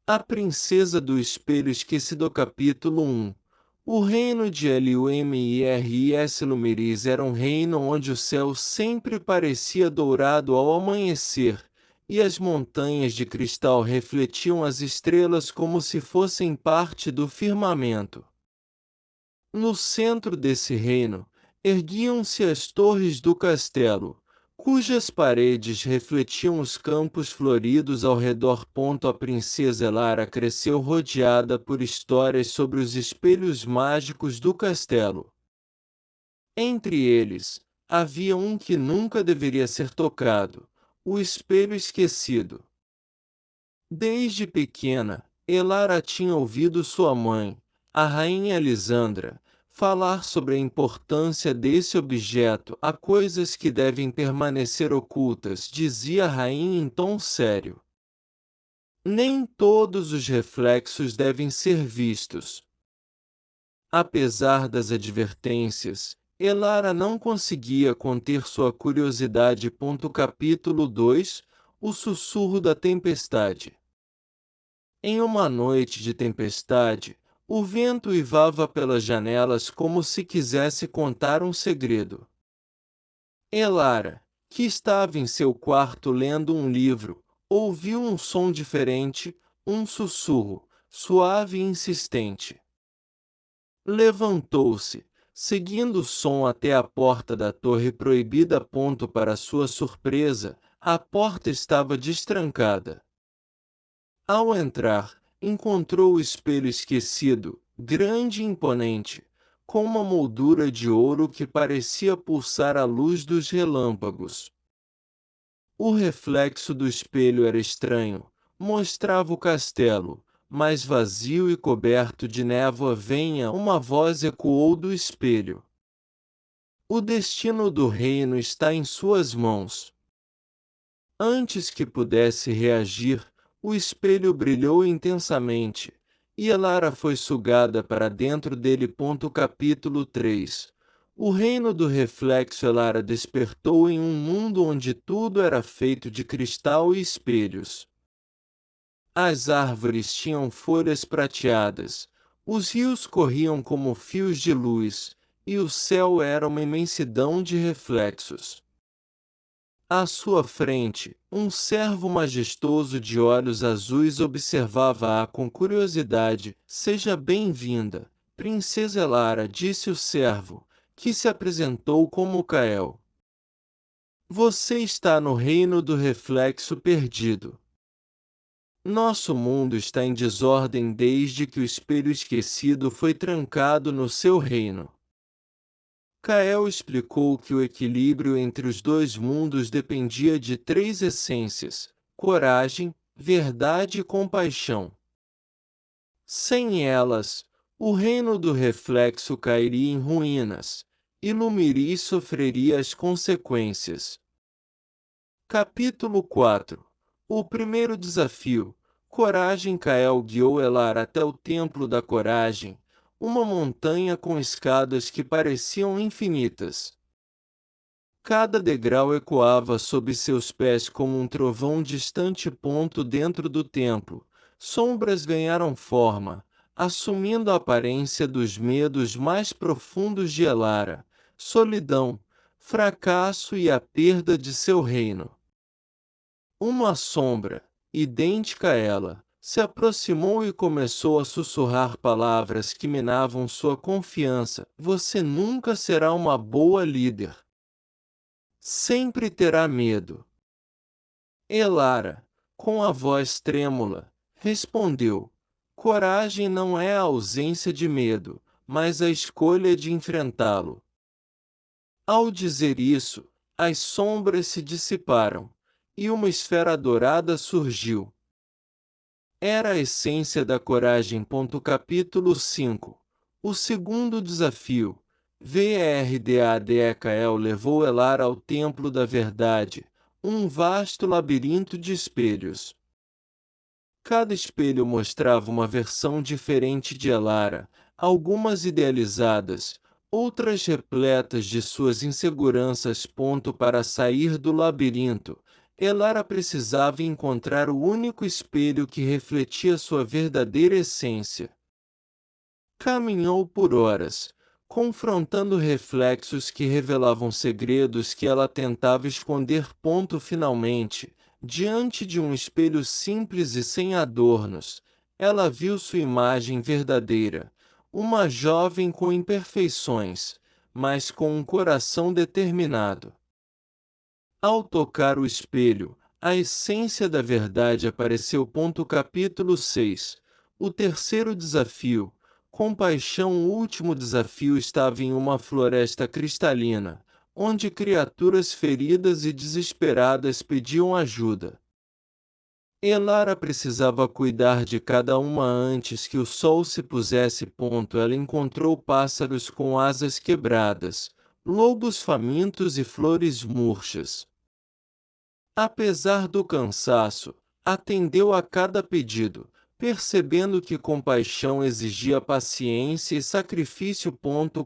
A Princesa do Espelho Esquecido. Capítulo 1. O reino de Lumiris Lumiris era um reino onde o céu sempre parecia dourado ao amanhecer, e as montanhas de cristal refletiam as estrelas como se fossem parte do firmamento. No centro desse reino, erguiam-se as torres do castelo, cujas paredes refletiam os campos floridos ao redor. A princesa Elara cresceu rodeada por histórias sobre os espelhos mágicos do castelo. Entre eles, havia um que nunca deveria ser tocado: o espelho esquecido. Desde pequena, Elara tinha ouvido sua mãe, a rainha Lisandra, falar sobre a importância desse objeto. Há coisas que devem permanecer ocultas, dizia a rainha em tom sério. Nem todos os reflexos devem ser vistos. Apesar das advertências, Elara não conseguia conter sua curiosidade. Capítulo 2. O sussurro da tempestade. Em uma noite de tempestade, o vento uivava pelas janelas como se quisesse contar um segredo. Elara, que estava em seu quarto lendo um livro, ouviu um som diferente, um sussurro, suave e insistente. Levantou-se, seguindo o som até a porta da Torre Proibida. Para sua surpresa, a porta estava destrancada. Ao entrar, encontrou o espelho esquecido, grande e imponente, com uma moldura de ouro que parecia pulsar à luz dos relâmpagos. O reflexo do espelho era estranho, mostrava o castelo, mas vazio e coberto de névoa. Uma voz ecoou do espelho. O destino do reino está em suas mãos. Antes que pudesse reagir, o espelho brilhou intensamente, e Elara foi sugada para dentro dele. Capítulo 3. O reino do reflexo. Elara despertou em um mundo onde tudo era feito de cristal e espelhos. As árvores tinham folhas prateadas, os rios corriam como fios de luz, e o céu era uma imensidão de reflexos. À sua frente, um servo majestoso de olhos azuis observava-a com curiosidade. Seja bem-vinda, Princesa Elara, disse o servo, que se apresentou como Kael. Você está no reino do reflexo perdido. Nosso mundo está em desordem desde que o espelho esquecido foi trancado no seu reino. Kael explicou que o equilíbrio entre os dois mundos dependia de três essências: coragem, verdade e compaixão. Sem elas, o reino do reflexo cairia em ruínas, e Lumiris sofreria as consequências. Capítulo 4. O primeiro desafio. Coragem. Kael guiou Elara até o Templo da Coragem, uma montanha com escadas que pareciam infinitas. Cada degrau ecoava sob seus pés como um trovão distante. Dentro do templo, sombras ganharam forma, assumindo a aparência dos medos mais profundos de Elara: solidão, fracasso e a perda de seu reino. Uma sombra, idêntica a ela, se aproximou e começou a sussurrar palavras que minavam sua confiança: você nunca será uma boa líder. Sempre terá medo. Elara, com a voz trêmula, respondeu: coragem não é a ausência de medo, mas a escolha de enfrentá-lo. Ao dizer isso, as sombras se dissiparam, e uma esfera dourada surgiu. Era a essência da coragem. Capítulo 5. O segundo desafio. Verdadekael levou Elara ao Templo da Verdade, um vasto labirinto de espelhos. Cada espelho mostrava uma versão diferente de Elara, algumas idealizadas, outras repletas de suas inseguranças. Para sair do labirinto, Elara precisava encontrar o único espelho que refletia sua verdadeira essência. Caminhou por horas, confrontando reflexos que revelavam segredos que ela tentava esconder. Finalmente, diante de um espelho simples e sem adornos, ela viu sua imagem verdadeira, uma jovem com imperfeições, mas com um coração determinado. Ao tocar o espelho, a essência da verdade apareceu. Capítulo 6. O terceiro desafio. Compaixão. O último desafio estava em uma floresta cristalina, onde criaturas feridas e desesperadas pediam ajuda. Elara precisava cuidar de cada uma antes que o sol se pusesse. Ela encontrou pássaros com asas quebradas, lobos famintos e flores murchas. Apesar do cansaço, atendeu a cada pedido, percebendo que compaixão exigia paciência e sacrifício.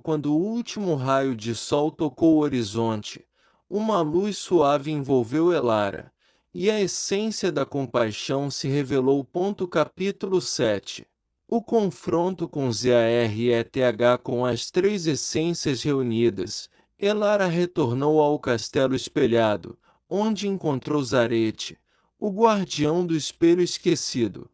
Quando o último raio de sol tocou o horizonte, uma luz suave envolveu Elara, e a essência da compaixão se revelou. Capítulo 7. O confronto com Zareth. Com as três essências reunidas, Elara retornou ao castelo espelhado, onde encontrou Zareth, o guardião do espelho esquecido.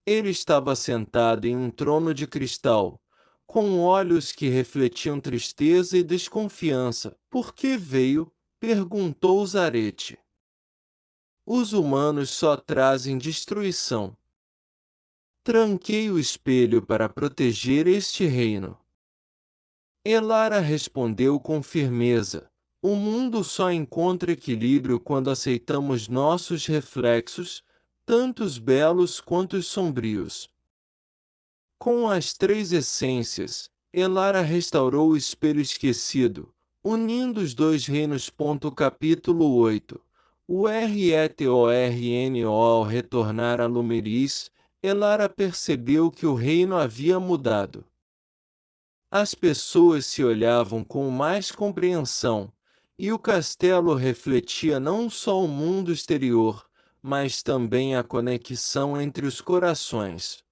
Ele estava sentado em um trono de cristal, com olhos que refletiam tristeza e desconfiança. Por que veio? Perguntou Zareth. Os humanos só trazem destruição. Tranquei o espelho para proteger este reino. Elara respondeu com firmeza. O mundo só encontra equilíbrio quando aceitamos nossos reflexos, tanto os belos quanto os sombrios. Com as três essências, Elara restaurou o espelho esquecido, unindo os dois reinos. Capítulo 8. O Retorno. Ao retornar a Lumeris, Elara percebeu que o reino havia mudado. As pessoas se olhavam com mais compreensão, e o castelo refletia não só o mundo exterior, mas também a conexão entre os corações.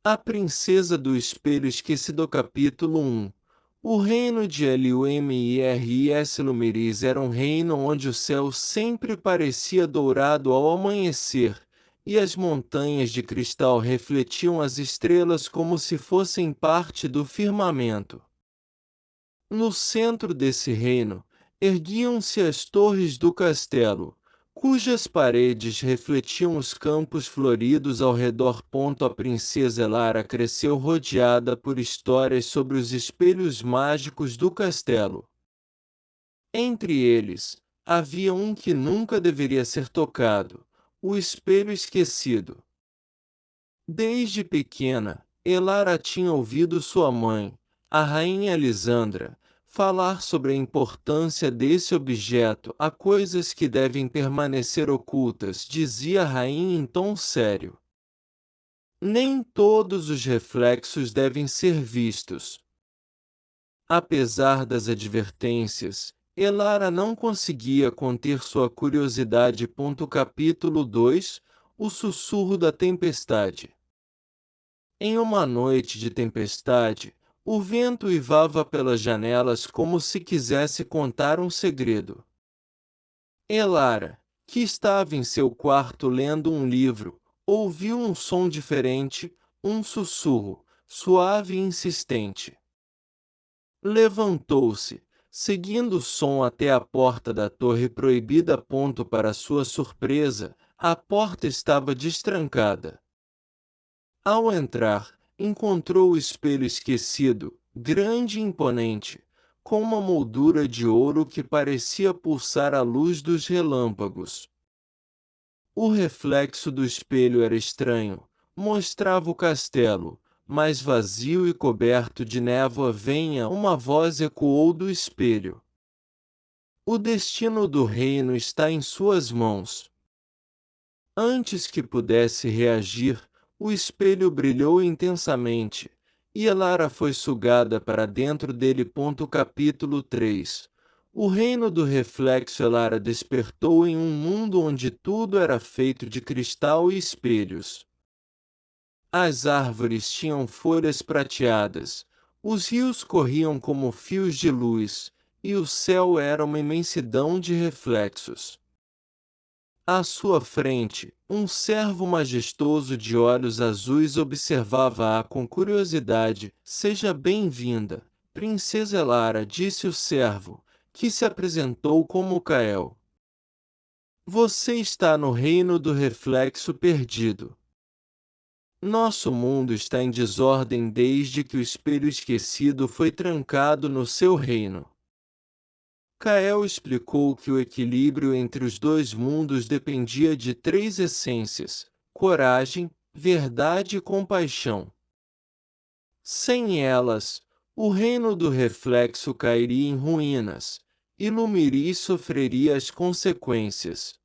A Princesa do Espelho Esquecido. Capítulo 1. O reino de Lumiris. Lumiris era um reino onde o céu sempre parecia dourado ao amanhecer, e as montanhas de cristal refletiam as estrelas como se fossem parte do firmamento. No centro desse reino, erguiam-se as torres do castelo, cujas paredes refletiam os campos floridos ao redor. A princesa Elara cresceu rodeada por histórias sobre os espelhos mágicos do castelo. Entre eles, havia um que nunca deveria ser tocado: o espelho esquecido. Desde pequena, Elara tinha ouvido sua mãe, a rainha Lisandra, falar sobre a importância desse objeto. Há coisas que devem permanecer ocultas, dizia a rainha em tom sério. Nem todos os reflexos devem ser vistos. Apesar das advertências, Elara não conseguia conter sua curiosidade. Capítulo 2. O sussurro da tempestade. Em uma noite de tempestade, o vento uivava pelas janelas como se quisesse contar um segredo. Elara, que estava em seu quarto lendo um livro, ouviu um som diferente, um sussurro, suave e insistente. Levantou-se, seguindo o som até a porta da Torre Proibida. Para sua surpresa, a porta estava destrancada. Ao entrar, encontrou o espelho esquecido, grande e imponente, com uma moldura de ouro que parecia pulsar à luz dos relâmpagos. O reflexo do espelho era estranho, mostrava o castelo, mas vazio e coberto de névoa. Uma voz ecoou do espelho. O destino do reino está em suas mãos. Antes que pudesse reagir, o espelho brilhou intensamente, e Elara foi sugada para dentro dele. Capítulo 3. O reino do reflexo Elara despertou em um mundo onde tudo era feito de cristal e espelhos. As árvores tinham folhas prateadas, os rios corriam como fios de luz, e o céu era uma imensidão de reflexos. À sua frente, um servo majestoso de olhos azuis observava-a com curiosidade. Seja bem-vinda, Princesa Elara, disse o servo, que se apresentou como Kael. Você está no reino do reflexo perdido. Nosso mundo está em desordem desde que o espelho esquecido foi trancado no seu reino. Kael explicou que o equilíbrio entre os dois mundos dependia de três essências: coragem, verdade e compaixão. Sem elas, o reino do reflexo cairia em ruínas, e Lumiri sofreria as consequências.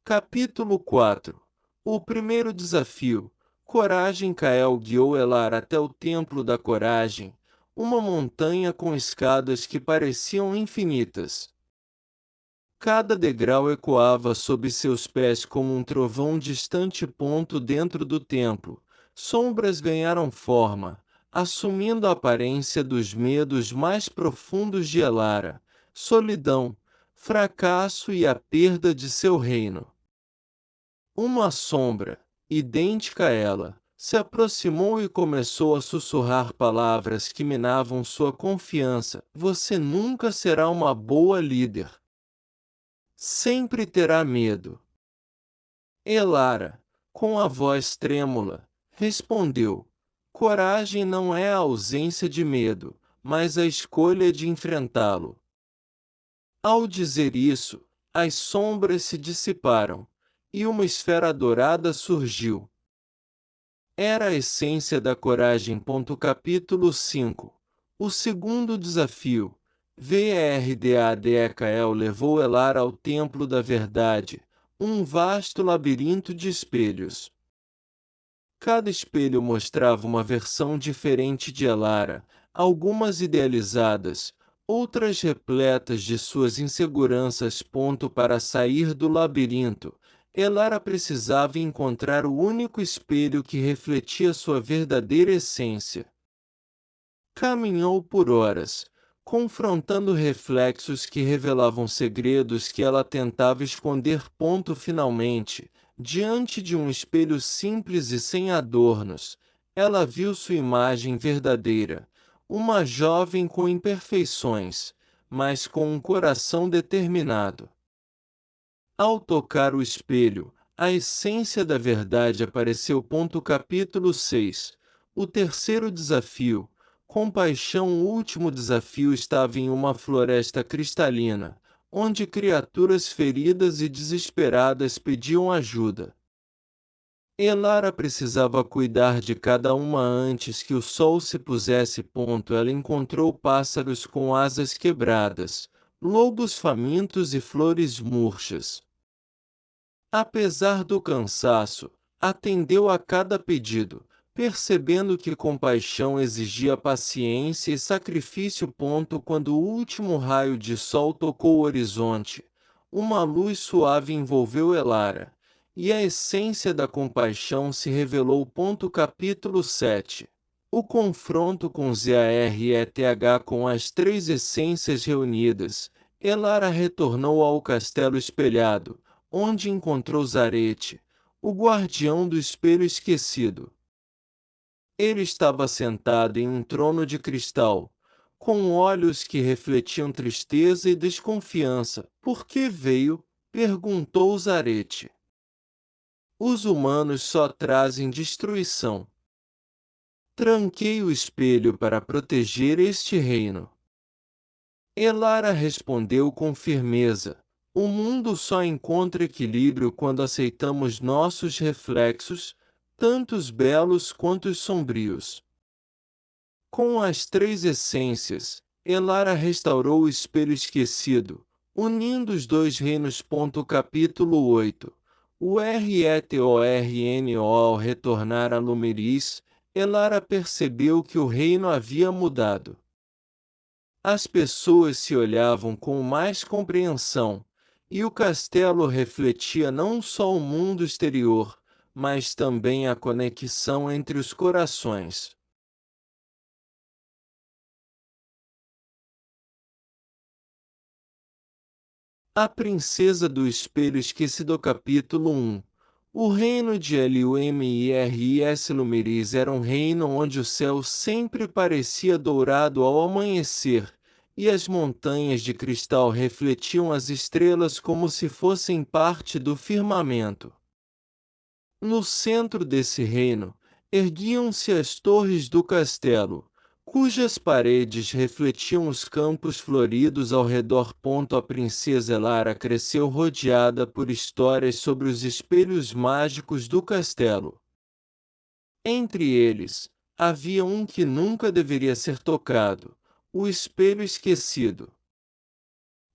Capítulo 4. O primeiro desafio. Coragem. Kael guiou Elar até o Templo da Coragem, uma montanha com escadas que pareciam infinitas. Cada degrau ecoava sob seus pés como um trovão distante. Dentro do templo, sombras ganharam forma, assumindo a aparência dos medos mais profundos de Elara: solidão, fracasso e a perda de seu reino. Uma sombra, idêntica a ela, se aproximou e começou a sussurrar palavras que minavam sua confiança. Você nunca será uma boa líder. Sempre terá medo. Elara, com a voz trêmula, respondeu: coragem não é a ausência de medo, mas a escolha de enfrentá-lo. Ao dizer isso, as sombras se dissiparam, e uma esfera dourada surgiu. Era a essência da coragem. Capítulo 5. O segundo desafio. Verdadekael levou Elara ao Templo da Verdade, um vasto labirinto de espelhos. Cada espelho mostrava uma versão diferente de Elara, algumas idealizadas, outras repletas de suas inseguranças. Para sair do labirinto, Elara precisava encontrar o único espelho que refletia sua verdadeira essência. Caminhou por horas, confrontando reflexos que revelavam segredos que ela tentava esconder. Finalmente, diante de um espelho simples e sem adornos, ela viu sua imagem verdadeira, uma jovem com imperfeições, mas com um coração determinado. Ao tocar o espelho, a essência da verdade apareceu. Capítulo 6. O terceiro desafio. Compaixão. O último desafio estava em uma floresta cristalina, onde criaturas feridas e desesperadas pediam ajuda. Elara precisava cuidar de cada uma antes que o sol se pusesse. Ela encontrou pássaros com asas quebradas, lobos famintos e flores murchas. Apesar do cansaço, atendeu a cada pedido, percebendo que compaixão exigia paciência e sacrifício. Quando o último raio de sol tocou o horizonte, uma luz suave envolveu Elara, e a essência da compaixão se revelou. Capítulo 7. O confronto com Zareth. Com as três essências reunidas, Elara retornou ao castelo espelhado, onde encontrou Zareth, o guardião do espelho esquecido. Ele estava sentado em um trono de cristal, com olhos que refletiam tristeza e desconfiança. Por que veio? Perguntou Zareth. Os humanos só trazem destruição. Tranquei o espelho para proteger este reino. Elara respondeu com firmeza. O mundo só encontra equilíbrio quando aceitamos nossos reflexos, tanto os belos quanto os sombrios. Com as três essências, Elara restaurou o espelho esquecido, unindo os dois reinos. Capítulo 8. O Retorno. Ao retornar a Lumiris, Elara percebeu que o reino havia mudado. As pessoas se olhavam com mais compreensão, e o castelo refletia não só o mundo exterior, mas também a conexão entre os corações. A Princesa do Espelho Esquecido capítulo 1. O reino de Lumiris Lumiris era um reino onde o céu sempre parecia dourado ao amanhecer, e as montanhas de cristal refletiam as estrelas como se fossem parte do firmamento. No centro desse reino, erguiam-se as torres do castelo, cujas paredes refletiam os campos floridos ao redor. A princesa Lara cresceu rodeada por histórias sobre os espelhos mágicos do castelo. Entre eles, havia um que nunca deveria ser tocado: o espelho esquecido.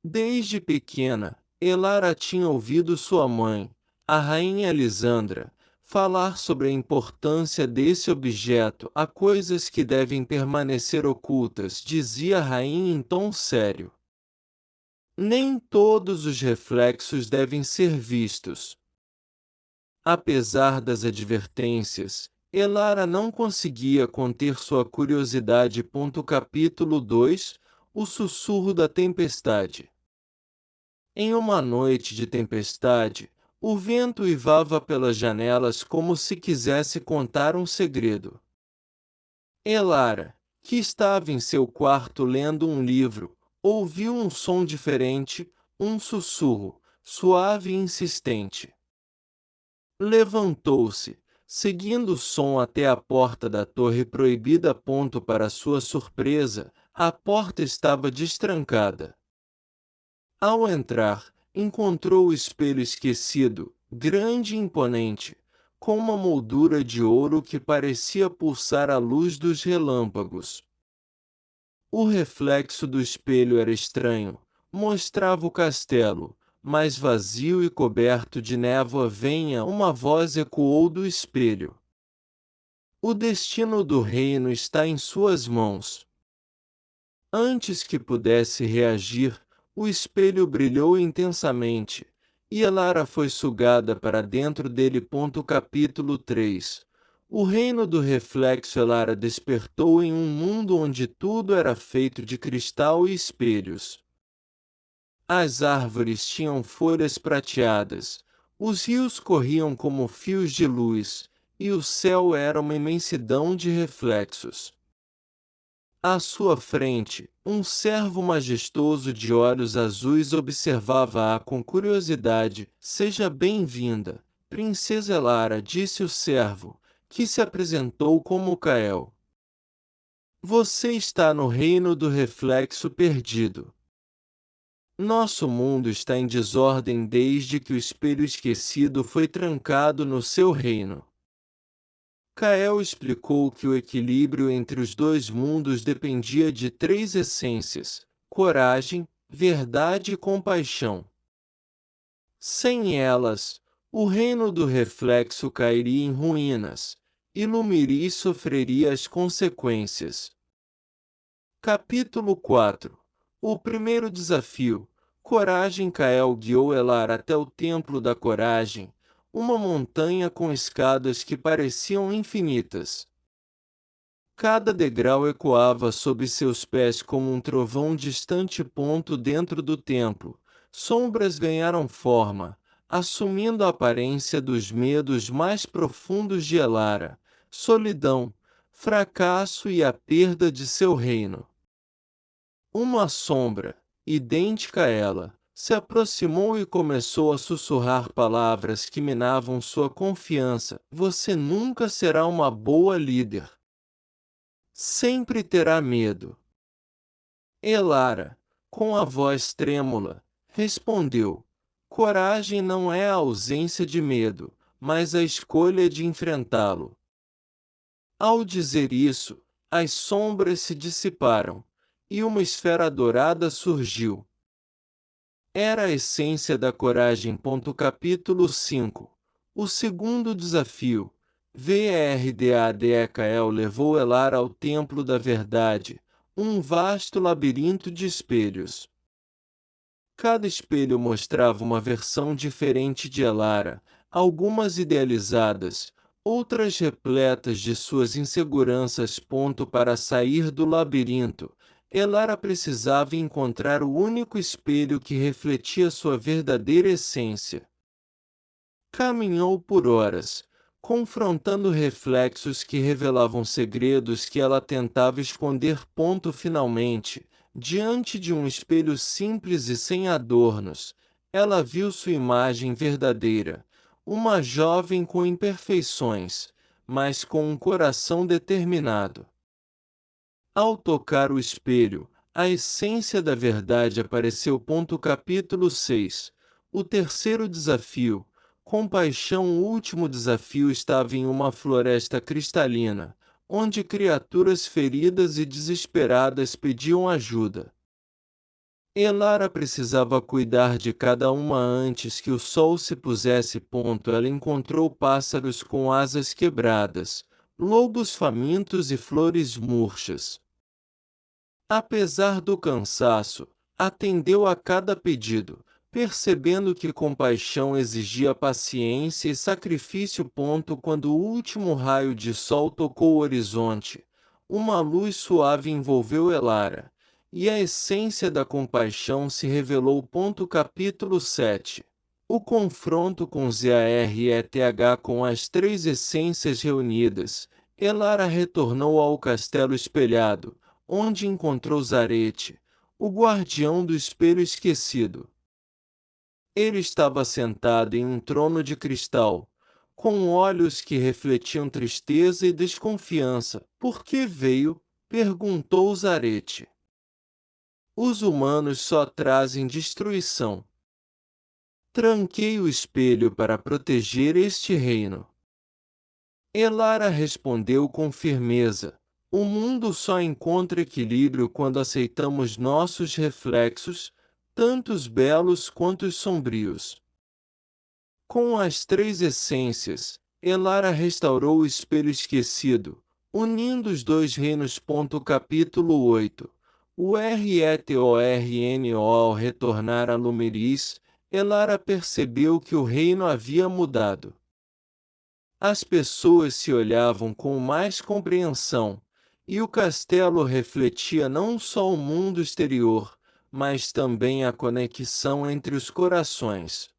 Desde pequena, Elara tinha ouvido sua mãe, a rainha Lisandra, falar sobre a importância desse objeto. Há coisas que devem permanecer ocultas, dizia a rainha em tom sério. Nem todos os reflexos devem ser vistos. Apesar das advertências, Elara não conseguia conter sua curiosidade. Capítulo 2. O sussurro da tempestade. Em uma noite de tempestade, o vento uivava pelas janelas como se quisesse contar um segredo. Elara, que estava em seu quarto lendo um livro, ouviu um som diferente, um sussurro, suave e insistente. Levantou-se, seguindo o som até a porta da torre proibida. Para sua surpresa, a porta estava destrancada. Ao entrar, encontrou o espelho esquecido, grande e imponente, com uma moldura de ouro que parecia pulsar à luz dos relâmpagos. O reflexo do espelho era estranho, mostrava o castelo, mas vazio e coberto de névoa. Uma voz ecoou do espelho. O destino do reino está em suas mãos. Antes que pudesse reagir, o espelho brilhou intensamente, e Elara foi sugada para dentro dele. Capítulo 3. O reino do reflexo. Elara despertou em um mundo onde tudo era feito de cristal e espelhos. As árvores tinham folhas prateadas, os rios corriam como fios de luz, e o céu era uma imensidão de reflexos. À sua frente, um cervo majestoso de olhos azuis observava-a com curiosidade. Seja bem-vinda, Princesa Elara, disse o cervo, que se apresentou como Kael. Você está no reino do reflexo perdido. Nosso mundo está em desordem desde que o espelho esquecido foi trancado no seu reino. Kael explicou que o equilíbrio entre os dois mundos dependia de três essências: coragem, verdade e compaixão. Sem elas, o reino do reflexo cairia em ruínas, e Lumiris sofreria as consequências. Capítulo 4. O primeiro desafio. Coragem. Kael guiou Elar até o Templo da Coragem, uma montanha com escadas que pareciam infinitas. Cada degrau ecoava sob seus pés como um trovão distante. Dentro do templo, sombras ganharam forma, assumindo a aparência dos medos mais profundos de Elara: solidão, fracasso e a perda de seu reino. Uma sombra, idêntica a ela, se aproximou e começou a sussurrar palavras que minavam sua confiança: você nunca será uma boa líder. Sempre terá medo. Elara, com a voz trêmula, respondeu: coragem não é a ausência de medo, mas a escolha de enfrentá-lo. Ao dizer isso, as sombras se dissiparam, e uma esfera dourada surgiu. Era a essência da coragem. Capítulo 5. O segundo desafio. Verdade. Kael levou Elara ao Templo da Verdade, um vasto labirinto de espelhos. Cada espelho mostrava uma versão diferente de Elara, algumas idealizadas, outras repletas de suas inseguranças. Para sair do labirinto, Elara precisava encontrar o único espelho que refletia sua verdadeira essência. Caminhou por horas, confrontando reflexos que revelavam segredos que ela tentava esconder. Finalmente, diante de um espelho simples e sem adornos, ela viu sua imagem verdadeira, uma jovem com imperfeições, mas com um coração determinado. Ao tocar o espelho, a essência da verdade apareceu. Capítulo 6. O terceiro desafio. Compaixão. O último desafio estava em uma floresta cristalina, onde criaturas feridas e desesperadas pediam ajuda. Elara precisava cuidar de cada uma antes que o sol se pusesse. Ela encontrou pássaros com asas quebradas, lobos famintos e flores murchas. Apesar do cansaço, atendeu a cada pedido, percebendo que compaixão exigia paciência e sacrifício. Quando o último raio de sol tocou o horizonte, uma luz suave envolveu Elara, e a essência da compaixão se revelou. Capítulo 7. O confronto com Zareth. Com as três essências reunidas, Elara retornou ao castelo espelhado, onde encontrou Zareth, o guardião do espelho esquecido. Ele estava sentado em um trono de cristal, com olhos que refletiam tristeza e desconfiança. Por que veio? Perguntou Zareth. Os humanos só trazem destruição. Tranquei o espelho para proteger este reino. Elara respondeu com firmeza. O mundo só encontra equilíbrio quando aceitamos nossos reflexos, tanto os belos quanto os sombrios. Com as três essências, Elara restaurou o espelho esquecido, unindo os dois reinos. Capítulo 8. O Retorno. Ao retornar a Lumiris, Elara percebeu que o reino havia mudado. As pessoas se olhavam com mais compreensão, e o castelo refletia não só o mundo exterior, mas também a conexão entre os corações.